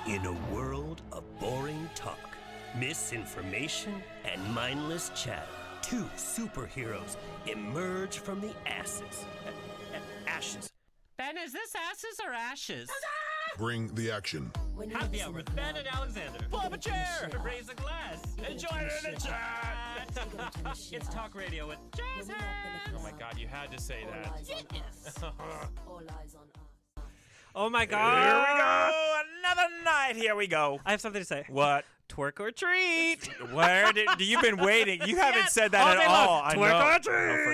In a world of boring talk, misinformation, and mindless chatter, two superheroes emerge from the ashes. Ben, is this asses or ashes? Bring the action. Happy hour with Ben and Alexander. Pull up a chair. Raise a glass. Enjoy it in the chat. It's talk radio with jazz hands. Oh my God, you had to say that. Yes. Oh my God. Here we go. Another night. Here we go. I have something to say. What? Twerk or treat. Where did you've been waiting? You haven't Yes, said all that day at long. all. I Twerk know. or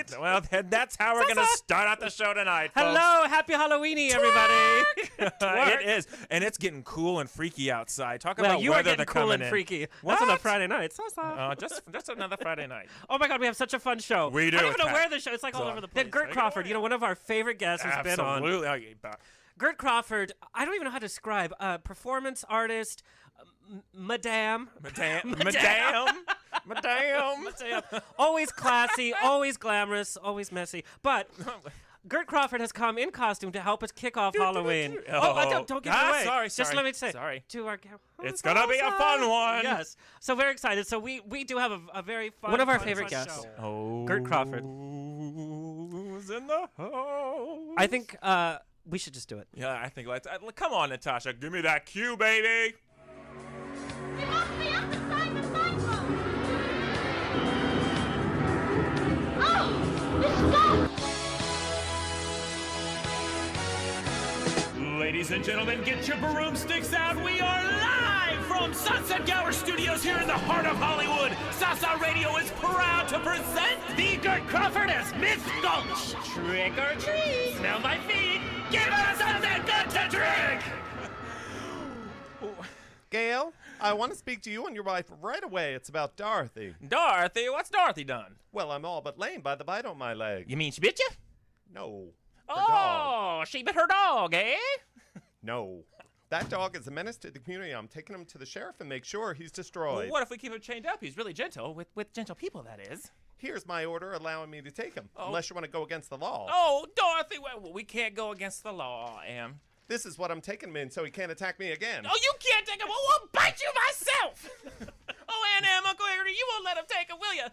treat. Well, then that's how we're gonna start out the show tonight, folks. Hello, happy Halloweeny, everybody. It is, and it's getting cool and freaky outside. Talk Well, about you are weather getting that's cool coming and in. freaky. What? That's on a Friday night. So soft. Just another Friday night. Oh my God, we have such a fun show. We do. I don't even know It's where the show. It's like all over the place. Then Gert Crawford, you know, one of our favorite guests, has been on. Absolutely. Gert Crawford, I don't even know how to describe. Performance artist, Madame. Always classy, always glamorous, always messy. But Gert Crawford has come in costume to help us kick off Halloween. Don't give it away. Sorry. Just let me say. Sorry. To our It's gonna be a fun one. Yes. So very excited. So we do have a very fun, one of our favorite fun guests. Oh, Gert Crawford. Who's in the house? I think we should just do it. Yeah, I think let's. Come on, Natasha, give me that cue, baby. You must be up beside the cyclone! Oh! Miss Gulch! Ladies and gentlemen, get your broomsticks out. We are live from Sunset Gower Studios here in the heart of Hollywood. Sasa Radio is proud to present the Gert Crawford as Miss Gulch. Trick or treat. Smell my feet. Give us something good to drink. Gail, I want to speak to you and your wife right away. It's about Dorothy. Dorothy, what's Dorothy done? Well, I'm all but lame by the bite on my leg. You mean she bit you? No. The dog. Oh, she bit her dog, eh? No. That dog is a menace to the community. I'm taking him to the sheriff and make sure he's destroyed. Well, what if we keep him chained up? He's really gentle, with gentle people, that is. Here's my order allowing me to take him, unless you want to go against the law. Oh, Dorothy, well, we can't go against the law, Em. This is what I'm taking him in so he can't attack me again. Oh, you can't take him. Well, I'll bite you myself. Oh, Aunt Em, Uncle Haggerty, you won't let him take him, will you?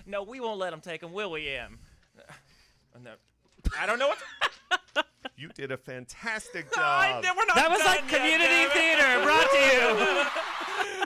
No, we won't let him take him, will we, Em? No. I don't know what You did a fantastic job. That was like community theater brought to you.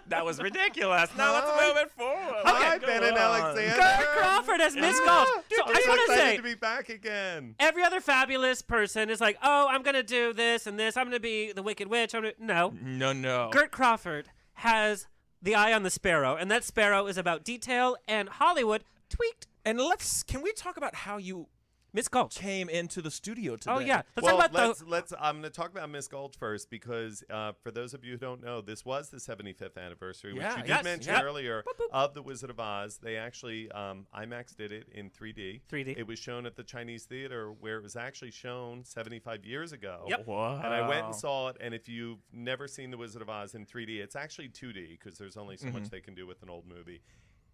That was ridiculous. Now let's move it forward. Hi, Ben and Alexander. Gert Crawford as Miss Gulch. So I just want to say, to be back again. every other fabulous person is like, oh, I'm going to do this and this. I'm going to be the Wicked Witch. No. No. Gert Crawford has the eye on the sparrow, and that sparrow is about detail and Hollywood tweaked. And can we talk about how you Miss Gulch came into the studio today? Oh, yeah. I'm going to talk about Miss Gulch first because for those of you who don't know, this was the 75th anniversary, which you did mention earlier, of The Wizard of Oz. They actually, IMAX did it in 3D. 3D. It was shown at the Chinese Theater where it was actually shown 75 years ago. Yep. Wow. And I went and saw it, and if you've never seen The Wizard of Oz in 3D, it's actually 2D because there's only so much they can do with an old movie.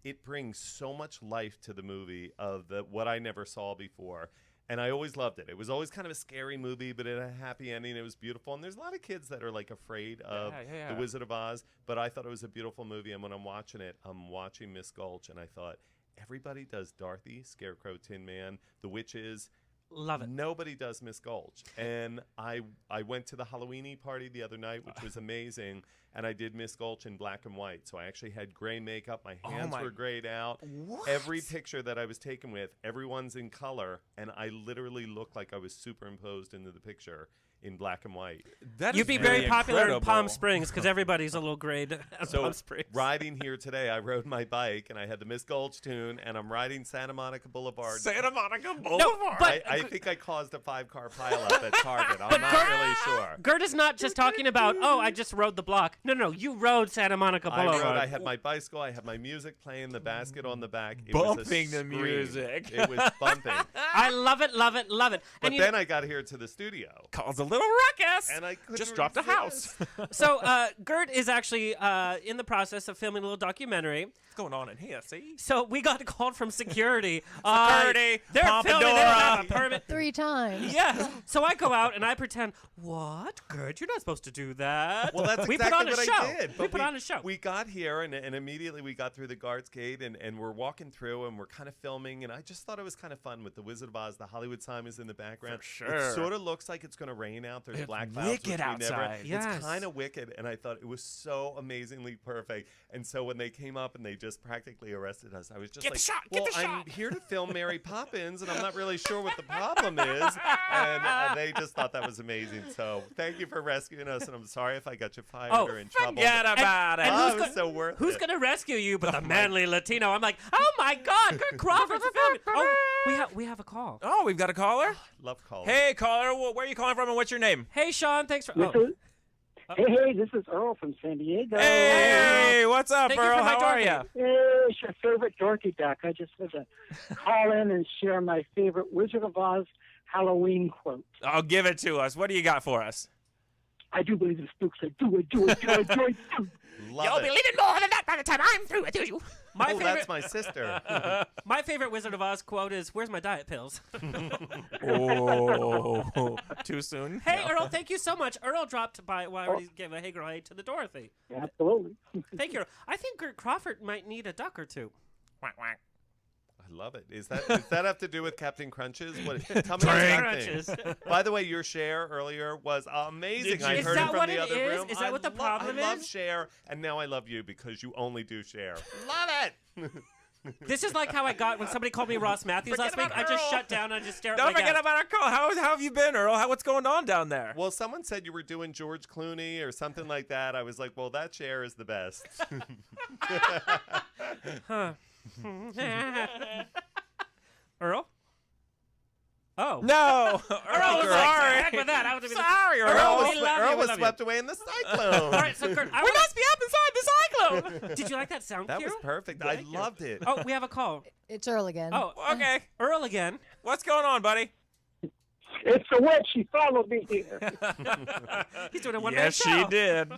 It brings so much life to the movie of what I never saw before. And I always loved it. It was always kind of a scary movie, but it had a happy ending. It was beautiful. And there's a lot of kids that are like afraid of The Wizard of Oz, but I thought it was a beautiful movie. And when I'm watching it, I'm watching Miss Gulch, and I thought, everybody does Dorothy, Scarecrow, Tin Man, the witches. Love it. Nobody does Miss Gulch. And I went to the Halloweeny party the other night, which was amazing, and I did Miss Gulch in black and white. So I actually had gray makeup. My hands were grayed out. What? Every picture that I was taken with, everyone's in color, and I literally looked like I was superimposed into the picture in black and white. You'd be very popular in Palm Springs because everybody's a little grayed at Palm Springs. Riding here today, I rode my bike, and I had the Miss Gulch tune, and I'm riding Santa Monica Boulevard. Santa Monica Boulevard. No, but I think I caused a 5-car pileup at Target. I'm not really sure. Gert is not just talking about, oh, I just rode the block. No, you rode Santa Monica Boulevard. I had my bicycle, I had my music playing, the basket on the back. It Bumping was a the scream. music. It was bumping. I love it. But then I got here to the studio. Caused a little ruckus. And I couldn't just dropped a house. So Gert is actually in the process of filming a little documentary. What's going on in here, see? So we got called from security. Security, They're filming. They don't have a Pompadour. Kermit. 3 times. Yeah. So I go out and I pretend, what? Gert, you're not supposed to do that. Well, that's we exactly put on a what show. I did. We But put on a show. We got here, and immediately we got through the guards gate, and we're walking through, and we're kind of filming, and I just thought it was kind of fun with the Wizard of Oz. The Hollywood sign is in the background. sure. It sort of looks like it's going to rain out. There's It's black clouds. wicked which we outside. Never, Yes. It's kind of wicked, and I thought it was so amazingly perfect. And so when they came up and they just practically arrested us, I was just Get like, the shot, well, get the I'm shot. here to film Mary Poppins, and I'm not really sure what the problem is. And they just thought that was amazing. So thank you for rescuing us, and I'm sorry if I got you fired Oh, or in trouble. Forget about it. and Oh, who's it was go- so worth Who's it. going to rescue you but the manly Latino? I'm like, oh, my God, Gert Crawford's filming. Oh, we have a call. Oh, we've got a caller. Love calling. Hey, caller. Where are you calling from, and what's your name? Hey, Sean, thanks for... This Oh. is, hey, this is Earl from San Diego. Hey, what's up, Thank you Earl? for my How are Dorothy. you? Hey, it's your favorite dorky duck. I just want to call in and share my favorite Wizard of Oz Halloween quote. Oh, give it to us. What do you got for us? I do believe the spooks are do it, do it, do it, do it, do it. Love You'll it. be leaving more than that by the time I'm through with you. My Oh, favorite, that's my sister. my favorite Wizard of Oz quote is, where's my diet pills? Oh, too soon. Hey, Earl, thank you so much. Earl dropped by, well, I already gave a hey girl hey to the Dorothy. Absolutely. Thank you, Earl. I think Gert Crawford might need a duck or two. Quack, quack. I love it. Does that have to do with Captain Crunches? What, tell me Drink. about things. By the way, your share earlier was amazing. Did I you- heard Is it that from what the it other is? room. Is that what the problem I love is? Cher, and now I love you because you only do Cher. Love it. This is like how I got when somebody called me Ross Matthews Forget last week. I about just Earl. shut down and I just stare at Don't my forget gas. about our call. How have you been, Earl? What's going on down there? Well, someone said you were doing George Clooney or something like that. I was like, well, that Cher is the best. Earl? Oh. No, Earl Earl, was sorry. like, heck with that. I was Sorry, Earl. Earl we love you, Earl we was love you. swept away in the cyclone. All right, so Kurt, We must be up inside the cyclone. Did you like that sound That cue? was perfect. I loved it. Oh, we have a call. It's Earl again. Oh, Okay, Earl again. what's going on, buddy? It's the witch. She followed me here. He's doing a one-man Yes, show. she did.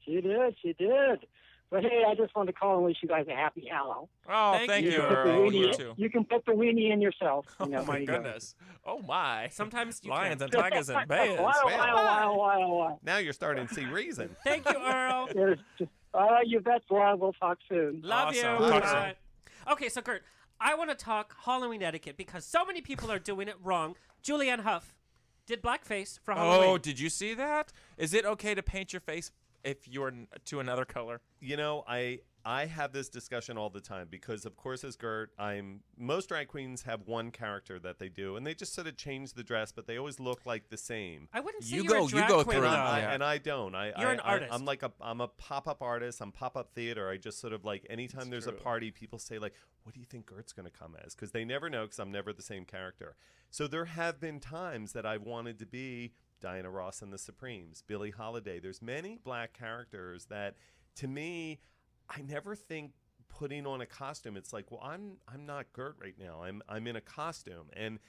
She did. She did. But hey, I just wanted to call and wish you guys a happy Hallow. Oh, Thank thank you. you, Put the Earl. weenie You in- too. You can put the weenie in yourself. You know, Oh my there you go. goodness. Oh my. Sometimes you Lions can. and tigers and bears. Wow. Now you're starting to see reason. Thank you, Earl. There's just, all right, you bet. We'll talk soon. Love you. Awesome. Talk soon. Bye. Okay, so Gert, I want to talk Halloween etiquette because so many people are doing it wrong. Julianne Hough did blackface for Halloween. Oh, did you see that? Is it okay to paint your face if you're to another color? You know, I have this discussion all the time because, of course, as Gert, most drag queens have one character that they do, and they just sort of change the dress, but they always look like the same. I wouldn't say You you're go- a you drag go queen, through though. it. And I don't. You're an artist. I'm a pop-up artist. I'm pop-up theater. I just sort of like anytime there's a party, people say like, "What do you think Gert's going to come as?" Because they never know because I'm never the same character. So there have been times that I've wanted to be Diana Ross and the Supremes, Billie Holiday. There's many black characters that, to me, I never think putting on a costume. It's like, well, I'm not Gert right now. I'm in a costume, and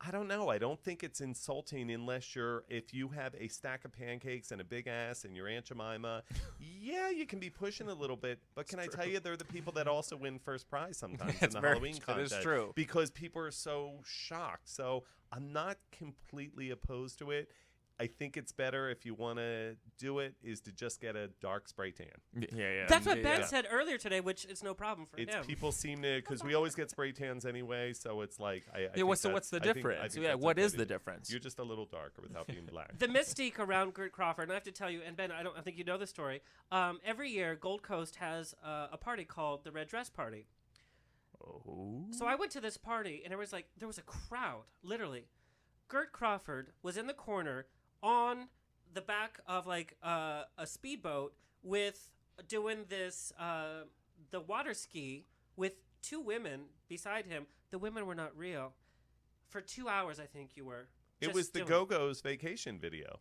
I don't know. I don't think it's insulting unless if you have a stack of pancakes and a big ass and you're Aunt Jemima, yeah, you can be pushing a little bit. But can I tell you, they're the people that also win first prize sometimes in It's the very- Halloween that is contest. true. Because people are so shocked. So I'm not completely opposed to it. I think it's better if you want to do it is to just get a dark spray tan. Yeah. That's what Ben said earlier today, which is no problem for It's him. people seem to because we always get spray tans anyway, so it's like I Yeah, think what's the I think difference? Yeah, that's what okay is to the do. difference? You're just a little darker without being black. The mystique around Gert Crawford, and I have to tell you, and Ben, I think you know the story. Every year, Gold Coast has a party called the Red Dress Party. Oh. So I went to this party, and there was a crowd, literally. Gert Crawford was in the corner on the back of a speedboat with doing this the water ski with two women beside him. The women were not real. For 2 hours, I think you were. It just was the doing- Go-Go's vacation video.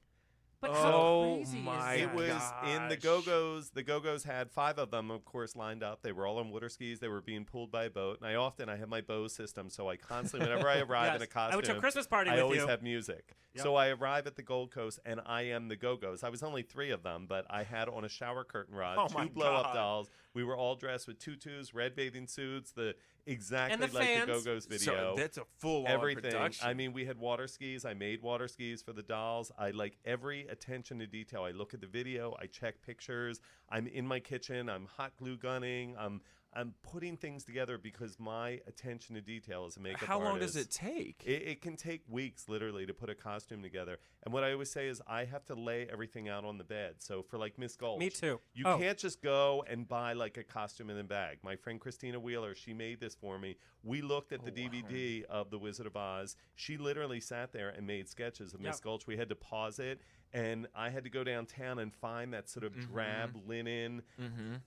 But Oh how crazy my is It that? was in the gosh. Go-Go's. The Go-Go's had 5 of them, of course, lined up. They were all on water skis. They were being pulled by a boat. And I have my Bose system, so I constantly, whenever I arrive in a Yes. costume, I went to a Christmas party I with always you. have music. Yep. So I arrive at the Gold Coast, and I am the Go-Go's. I was only 3 of them, but I had on a shower curtain rod, Oh my 2 blow-up God. dolls. We were all dressed with tutus, red bathing suits. exactly And the like fans. the Go-Go's video. So that's a full-on Everything. production. I mean, we had water skis. I made water skis for the dolls. I like every attention to detail. I look at the video. I check pictures. I'm in my kitchen. I'm hot glue gunning. I'm putting things together because my attention to detail as a makeup How long artist, does it take? It can take weeks, literally, to put a costume together. And what I always say is I have to lay everything out on the bed. So for like Miss Gulch, Me too. you Oh. can't just go and buy like a costume in a bag. My friend Christina Wheeler, she made this for me. We looked at the DVD of The Wizard of Oz. She literally sat there and made sketches of Miss Yep. Gulch. We had to pause it. And I had to go downtown and find that sort of drab linen,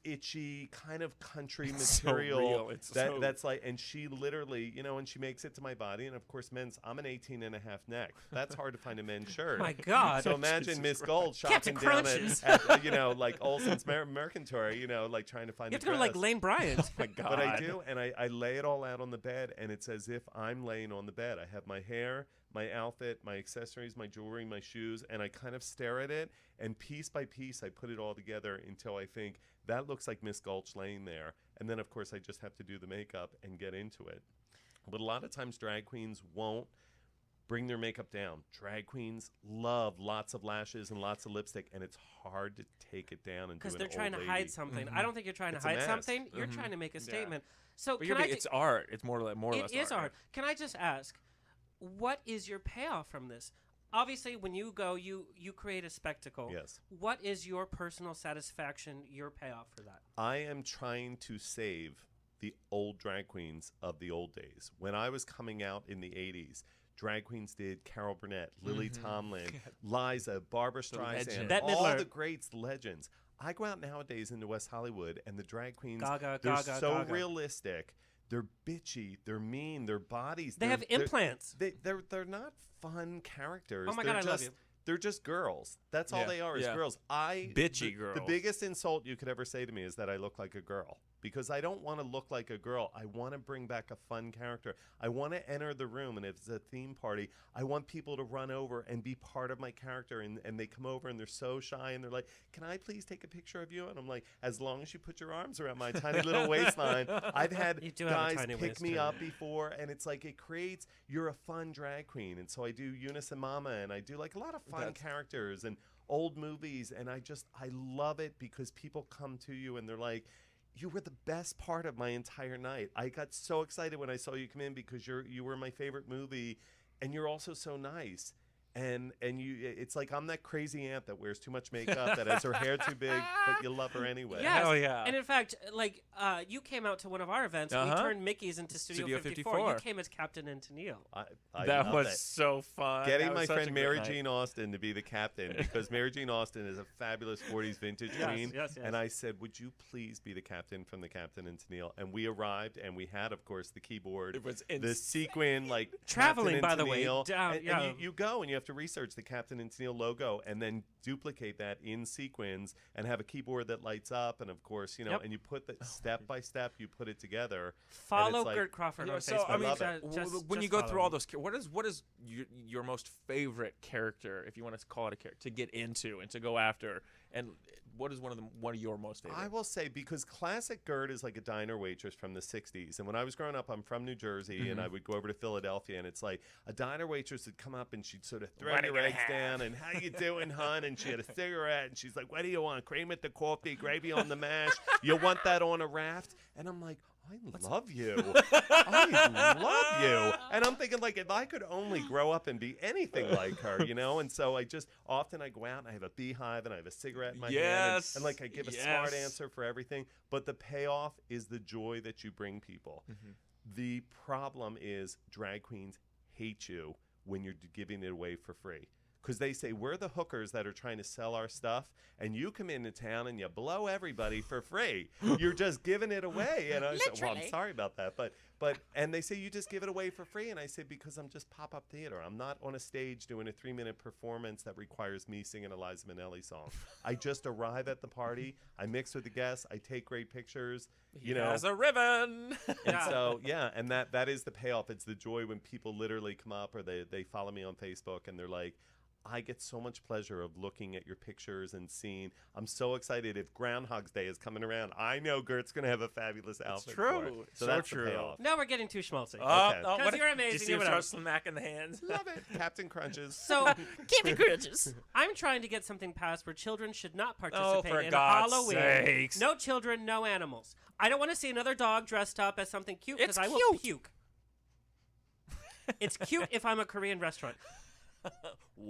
itchy kind of country So material. real. It's so- That's like, and she literally, and she makes it to my body. And of course, I'm an 18 and a half neck. That's hard to find a men's shirt. My God. So imagine Miss Gold Captain shopping down Crunches. at like Olsen's Mercantile, like trying to find You a have to go to like dress. Lane Bryant. My God. But I do, and I lay it all out on the bed, and it's as if I'm laying on the bed. I have my hair, my outfit, my accessories, my jewelry, my shoes, and I kind of stare at it, and piece by piece, I put it all together until I think that looks like Miss Gulch laying there. And then, of course, I just have to do the makeup and get into it. But a lot of times, drag queens won't bring their makeup down. Drag queens love lots of lashes and lots of lipstick, and it's hard to take it down and do Because an they're trying to old hide lady. something. I don't think you're trying to It's a hide mask. something. You're trying to make a statement. So But can I it's art. It's more or less It is art. art. Can I just ask, what is your payoff from this? Obviously, when you go, you create a spectacle. Yes. What is your personal satisfaction, your payoff for that? I am trying to save the old drag queens of the old days. When I was coming out in the 80s, drag queens did Carol Burnett, Lily Tomlin, Liza, Barbara Streisand, legend. Bette all Midler. the greats, legends. I go out nowadays into West Hollywood, and the drag queens, Gaga, they're Gaga, so Gaga. realistic. They're bitchy. They're mean. Their bodies. They have implants. They're not fun characters. Oh my They're God, I love just- you. They're just girls. That's all Yeah, they are is yeah. girls. Bitchy girls. The biggest insult you could ever say to me is that I look like a girl. Because I don't want to look like a girl. I want to bring back a fun character. I want to enter the room, and if it's a theme party, I want people to run over and be part of my character. And they come over, and they're so shy, and they're like, "Can I please take a picture of you?" And I'm like, "As long as you put your arms around my tiny little waistline." I've had You do have a guys tiny pick waist, me too. up before, and it's like it creates, you're a fun drag queen. And so I do Eunice and Mama, and I do like a lot of fun characters and old movies, and I love it because people come to you and they're like, "You were the best part of my entire night. I got so excited when I saw you come in because you were my favorite movie, and you're also so nice." And it's like I'm that crazy aunt that wears too much makeup, that has her hair too big, but you love her anyway. Yes. Hell yeah. And in fact, like you came out to one of our events. We turned Mickey's into Studio 54. You came as Captain and Tennille. I That love was it. so fun. Getting That was my such a friend great Mary night. Jean Austin to be the captain because Mary Jean Austin is a fabulous 40s vintage queen. yes. And I said, "Would you please be the captain from the Captain and Tennille?" And we arrived, and we had, of course, the keyboard, It was the sequin, like Traveling, Captain and by the way, Tennille. down- And yeah. you go and you have to research the Captain and Tennille logo and then duplicate that in sequins and have a keyboard that lights up. And of course, Yep. and you put the step by step, you put it together. and Follow it's like, Gert Crawford on So Facebook. I mean, love it. when you just go follow through all him. those, what is your most favorite character, if you want to call it a character, to get into and to go after, and what is one of your most favorite? I will say, because classic Gert is like a diner waitress from the 60s. And when I was growing up, I'm from New Jersey, and I would go over to Philadelphia, and it's like a diner waitress would come up, and she'd sort of throw What are your you eggs gonna down, and "How you doing, hon?" And she had a cigarette, and she's like, "What do you want? Cream at the coffee, gravy on the mash? You want that on a raft?" And I'm like, "I love you. I love you." And I'm thinking, like, if I could only grow up and be anything like her, And so I go out and I have a beehive and I have a cigarette in my hand. Yes. And like, I give a smart Yes. answer for everything. But the payoff is the joy that you bring people. The problem is drag queens hate you when you're giving it away for free. Because they say, "We're the hookers that are trying to sell our stuff, and you come into town and you blow everybody for free. You're just giving it away." And I said, "Well, I'm sorry about that." And they say, "You just give it away for free." And I say, "Because I'm just pop-up theater. I'm not on a stage doing a 3-minute performance that requires me singing a Liza Minnelli song. I just arrive at the party. I mix with the guests. I take great pictures. As a ribbon. And so, and that is the payoff. It's the joy when people literally come up or they follow me on Facebook and they're like, I get so much pleasure of looking at your pictures and seeing. I'm so excited. If Groundhog's Day is coming around, I know Gert's going to have a fabulous outfit. true. For it. So So that's true. the payoff. Now we're getting too schmaltzy. Okay. Because you're amazing. Did you see you're him whatever. throw smack in the hands? Love it. Captain Crunches. So, Captain Crunches. I'm trying to get something passed where children should not participate for in God's Halloween. sakes. No children, no animals. I don't want to see another dog dressed up as something cute because It's I will cute. puke. It's cute if I'm a Korean restaurant.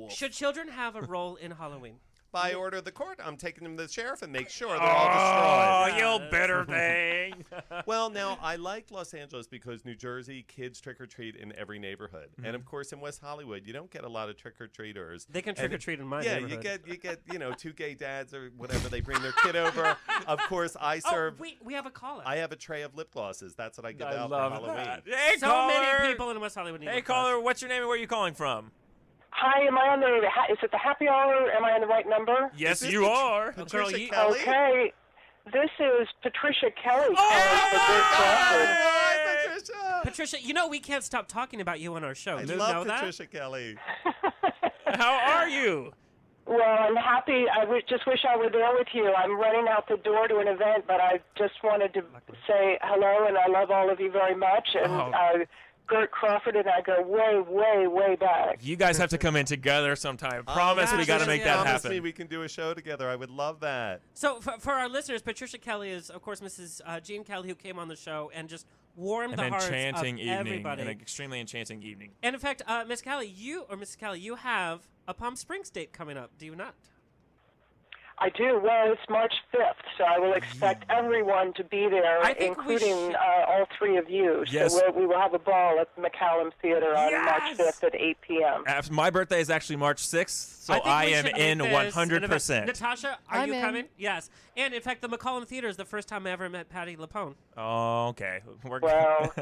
Should children have a role in Halloween? By order of the court, I'm taking them to the sheriff and make sure they're all destroyed. Oh, you bitter thing. Well, now, I like Los Angeles because New Jersey, kids trick-or-treat in every neighborhood. And, of course, in West Hollywood, you don't get a lot of trick-or-treaters. They can trick-or-treat in my Yeah, neighborhood. you get two gay dads or whatever. They bring their kid over. Of course, I serve. Oh, we have a caller. I have a tray of lip glosses. That's what I give I out love for Halloween. that. Hey, so caller. many people in West Hollywood need Hey, lip gloss. caller, what's your name and where are you calling from? Hi, am I on the? Is it the happy hour? Am I on the right number? Yes, this you Pat- are. Patricia you- Kelly? Okay, this is Patricia Kelly calling for Gert Crawford. Hi, Patricia. Patricia, we can't stop talking about you on our show. I Do you love know Patricia Kelly. How are you? Well, I'm happy. I just wish I were there with you. I'm running out the door to an event, but I just wanted to say hello, and I love all of you very much. And Gert Crawford and I go way, way, way back. You guys have to come in together sometime. Promise we got to make that Promise happen. me we can do a show together. I would love that. So for our listeners, Patricia Kelly is, of course, Mrs. Jean Kelly, who came on the show and just warmed An the hearts enchanting of evening. everybody. An extremely enchanting evening. And in fact, Mrs. Kelly, you have a Palm Springs date coming up, do you not? I do. Well, it's March 5th, so I will expect everyone to be there, I think we including all three of you. Yes. So we will have a ball at the McCallum Theater on March 5th at 8 p.m. My birthday is actually March 6th, so think I we am should in make this an event. 100%. Natasha, are I'm you in. coming? Yes. And in fact, the McCallum Theater is the first time I ever met Patty LaPone. Oh, okay. Well,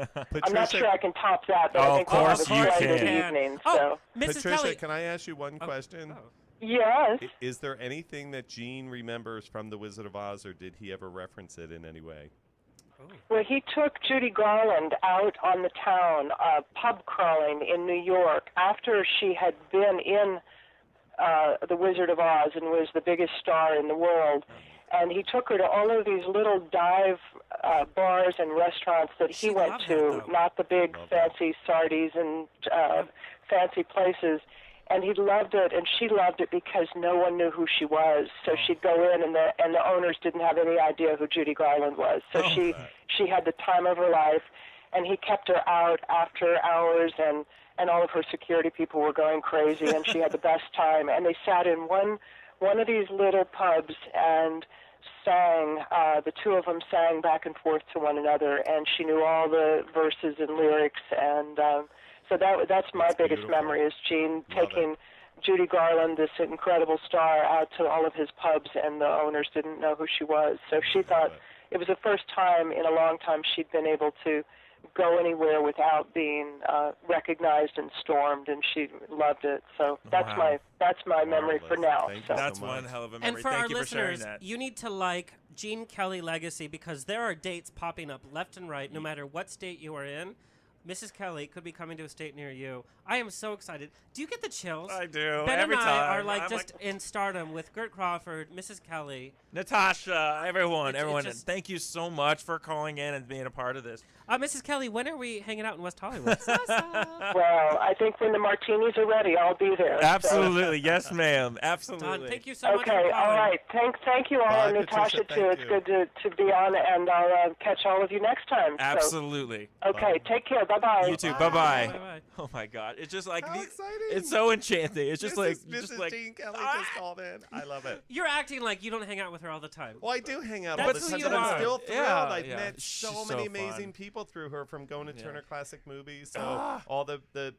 I'm not sure I can top that, but I think we'll have a splendid evening. So. Mrs. Patricia, Kelly. can I ask you one question? Yes. Is there anything that Gene remembers from The Wizard of Oz, or did he ever reference it in any way? Well, he took Judy Garland out on the town, pub crawling in New York, after she had been in The Wizard of Oz and was the biggest star in the world. And he took her to all of these little dive bars and restaurants that he went to, not the big fancy Sardi's and fancy places. And he loved it, and she loved it because no one knew who she was. So she'd go in, and the owners didn't have any idea who Judy Garland was. So she had the time of her life, and he kept her out after hours, and all of her security people were going crazy, and she had the best time. And they sat in one of these little pubs and sang. The two of them sang back and forth to one another, and she knew all the verses and lyrics, and so that's my biggest beautiful. memory is Gene taking Judy Garland, this incredible star, out to all of his pubs, and the owners didn't know who she was. So she thought it was the first time in a long time she'd been able to go anywhere without being recognized and stormed, and she loved it. So that's my memory for now. So. That's one hell of a memory. And for Thank our you for sharing listeners, that. you need to like Gene Kelly Legacy because there are dates popping up left and right, no matter what state you are in. Mrs. Kelly could be coming to a state near you. I am so excited. Do you get the chills? I do. Ben Every and I time. are like I'm just in stardom with Gert Crawford, Mrs. Kelly. Natasha, everyone. It's just- Thank you so much for calling in and being a part of this. Mrs. Kelly, when are we hanging out in West Hollywood? Well, I think when the martinis are ready, I'll be there. Absolutely. Yes, ma'am. Absolutely. Don, thank you so much for Okay, calling. all right. Thank you all, Bye, and Natasha Patricia, too. thank It's you. good to be on, and I'll catch all of you next time. So, Absolutely. okay, take care. Bye bye. You too. Bye-bye. Bye-bye. Oh my God! It's just like How exciting! it's so enchanting. It's just Mrs. like Mrs. like Jean Kelly just called in. I love it. You're acting like you don't hang out with her all the time. Well, I do hang out all That's the who time, you but I'm are. still thrilled. Yeah, I've yeah. met She's so so many fun. amazing people through her, from going to Turner Classic Movies, so Ah. all the the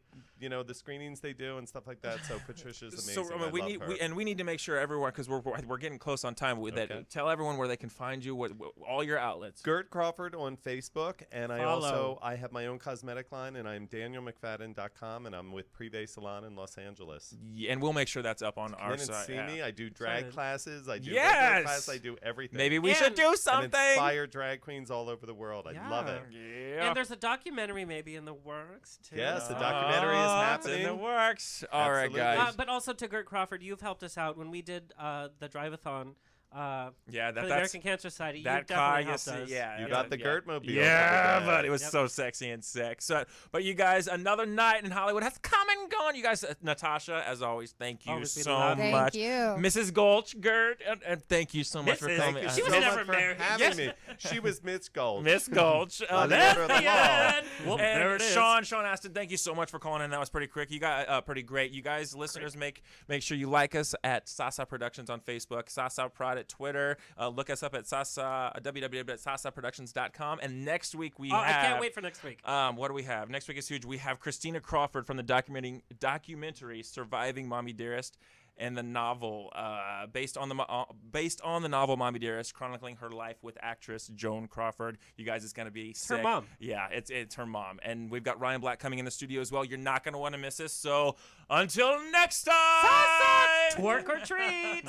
screenings they do and stuff like that. So Patricia's amazing. So I mean, we need to make sure everyone, because we're getting close on time. Okay. That tell everyone where they can find you. What all your outlets. Gert Crawford on Facebook, and Follow. I have my own cosmetic line, and I'm DanielMcFadden.com, and I'm with Pre-Day Salon in Los Angeles. Yeah, and we'll make sure that's up on Come our in and site. see yeah. me. I do drag Excited. classes. I do Yes! regular classes. I do everything. Maybe we should do and something. inspire drag queens all over the world. I love it. Yeah. And there's a documentary maybe in the works too. Yes, the documentary is It's happening. in the works. All right, Absolutely. guys. But also to Gert Crawford, you've helped us out when we did the drive-a-thon. Yeah, for the that's American Cancer Society. that You car definitely you helped see. us. Yeah, You got the Gert mobile. Yeah, for the but day. it was so sexy and sick. So, but you guys, another night in Hollywood has come and gone. You guys, Natasha, as always, thank you Always be so loved. Thank much. you. Mrs. Gulch, Gert, and thank you so much for Mrs. coming. Thank She you was so never much for married. having me. She was Miss Gulch. Miss Gulch. By the order of the law. Well, there And it is. Sean Aston, thank you so much for calling in. That was pretty quick. You got pretty great. You guys, listeners, make sure you like us at Sasa Productions on Facebook, Sasa Prod at Twitter. Look us up at www.sasaproductions.com. And next week we have. I can't wait for next week. What do we have? Next week is huge. We have Christina Crawford from the documentary Surviving Mommy Dearest, and the novel based on the novel Mommy Dearest, chronicling her life with actress Joan Crawford. You guys, it's gonna be sick. Her mom. Yeah, it's her mom. And we've got Ryan Black coming in the studio as well. You're not gonna want to miss this. So until next time, Twerk or treat.